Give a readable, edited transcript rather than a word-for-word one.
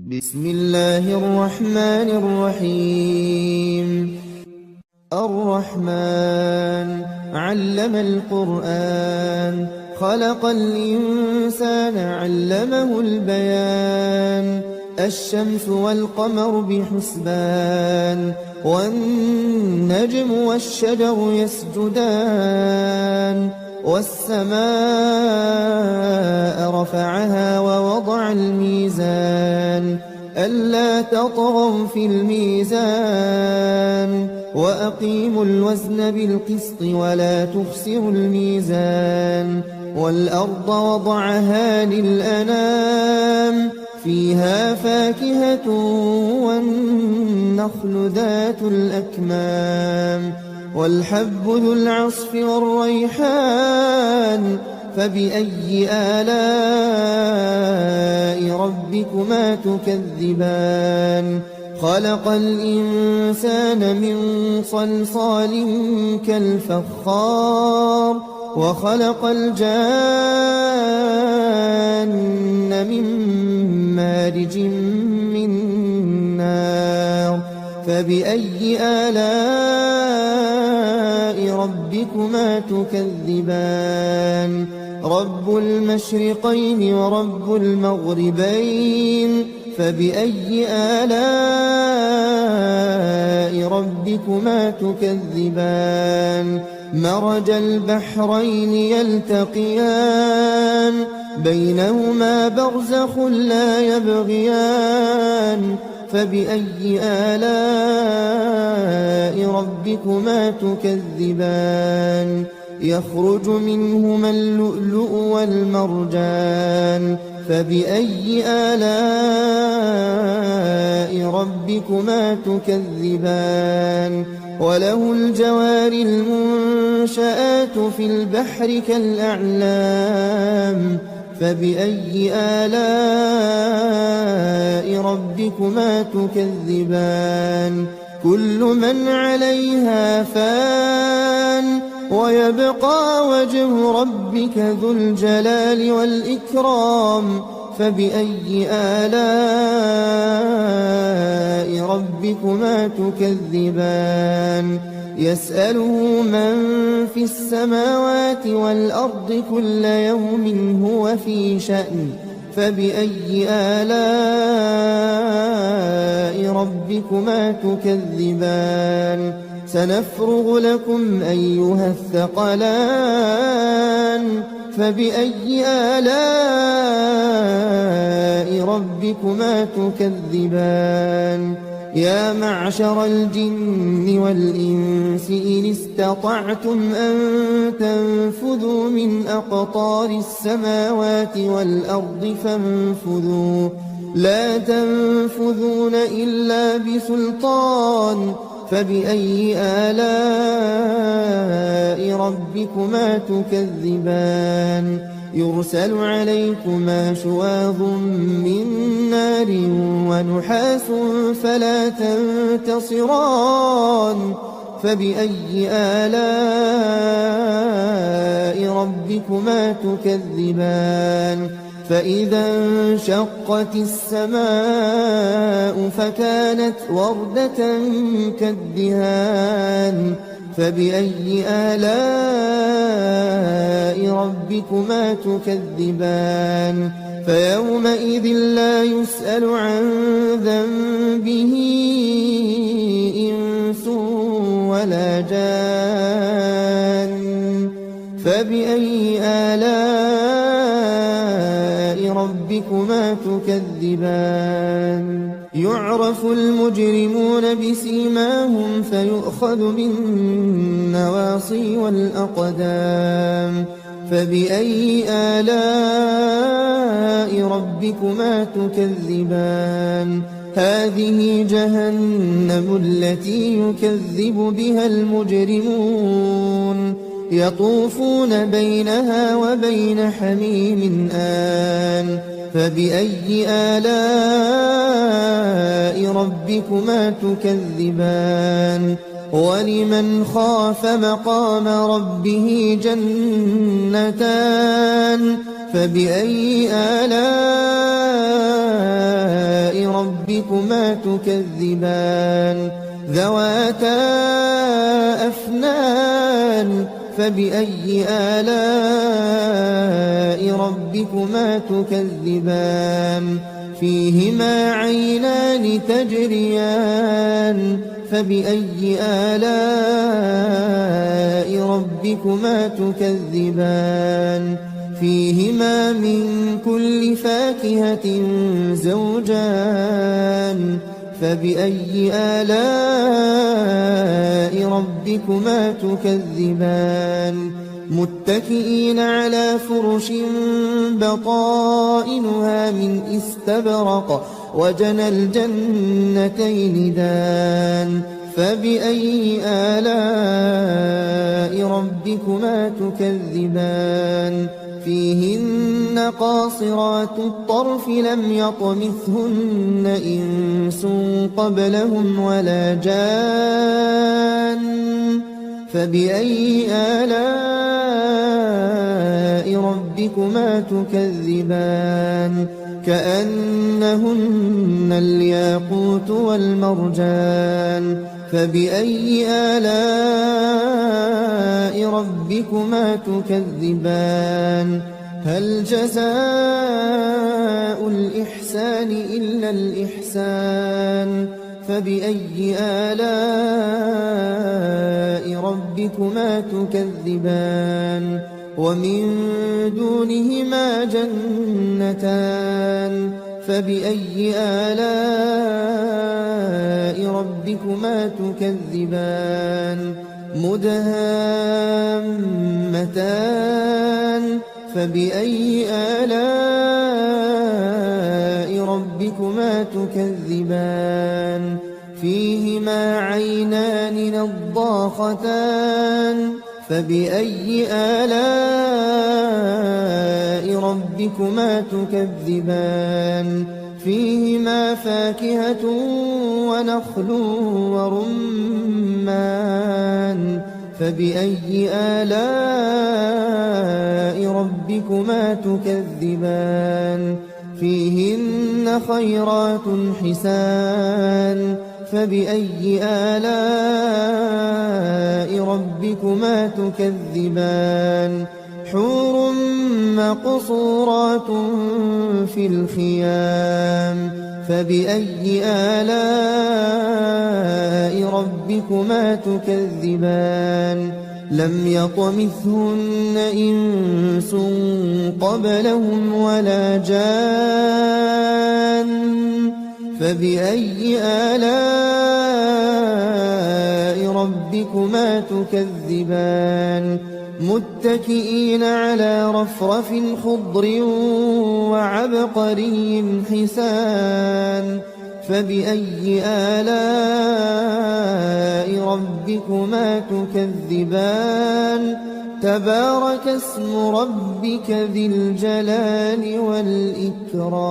بسم الله الرحمن الرحيم الرحمن علم القرآن خلق الإنسان علمه البيان الشمس والقمر بحسبان والنجم والشجر يسجدان والسماء رفعها ووضع الميزان ألا تطغوا في الميزان وأقيموا الوزن بالقسط ولا تخسروا الميزان والأرض وضعها للأنام فيها فاكهة والنخل ذات الأكمام والحب ذو العصف والريحان فبأي آلاء ربكما تكذبان خلق الإنسان من صلصال كالفخار وخلق الجان من مارج من نار فبأي آلاء ربكما تكذبان رب المشرقين ورب المغربين فبأي آلاء ربكما تكذبان مرج البحرين يلتقيان بينهما برزخ لا يبغيان فبأي آلاء ربكما تكذبان يخرج منهما اللؤلؤ والمرجان فبأي آلاء ربكما تكذبان وله الجوار المنشآت في البحر كالأعلام فبأي آلاء ربكما تكذبان كل من عليها فان ويبقى وجه ربك ذو الجلال والإكرام فبأي آلاء ربكما تكذبان يسأله من في السماوات والأرض كل يوم هو في شأن فبأي آلاء ربكما تكذبان سنفرغ لكم أيها الثقلان فبأي آلاء ربكما تكذبان يا معشر الجن والإنس إن استطعتم أن تنفذوا من أقطار السماوات والأرض فانفذوا لا تنفذون إلا بسلطان فبأي آلاء ربكما تكذبان يرسل عليكما شواظ من نار ونحاس فلا تنتصران فبأي آلاء ربكما تكذبان فإذا انشقت السماء فكانت وردة كالدهان فبأي آلاء ربكما تكذبان فيومئذ لا يسأل عن ذنبه إنس ولا جان فبأي آلاء ربكما تكذبان يعرف المجرمون بسيماهم فيؤخذ بالنواصي والأقدام فبأي آلاء ربكما تكذبان هذه جهنم التي يكذب بها المجرمون يطوفون بينها وبين حميم آن فبأي آلاء ربكما تكذبان ولمن خاف مقام ربه جنتان فبأي آلاء آلاء ربكما تكذبان ذواتا أفنان فبأي آلاء ربكما تكذبان فيهما عينان تجريان فبأي آلاء ربكما تكذبان فيهما من كل فاكهة زوجان فبأي آلاء ربكما تكذبان متكئين على فرش بطائنها من استبرق وجنى الجنتين دان فبأي آلاء ربكما تكذبان فيهن قاصرات الطرف لم يطمثهن إنس قبلهم ولا جان فبأي آلاء ربكما تكذبان كأنهن الياقوت والمرجان فبأي آلاء ربكما تكذبان هل جزاء الإحسان إلا الإحسان فبأي آلاء ربكما تكذبان ومن دونهما جنتان فبأي آلاء ربكما تكذبان مدهامتان فبأي آلاء ربكما تكذبان فيهما عينان نضاختان فبأي آلاء ربكما تكذبان فيهما فاكهة ونخل ورمان فبأي آلاء ربكما تكذبان فيهن خيرات حسان فبأي آلاء ربكما تكذبان حور مقصورات في الخيام فبأي آلاء ربكما تكذبان لم يطمثهن إنس قبلهم ولا جان فبأي آلاء ربكما تكذبان متكئين على رفرف خضر وعبقري حسان فبأي آلاء ربكما تكذبان تبارك اسم ربك ذي الجلال والإكرام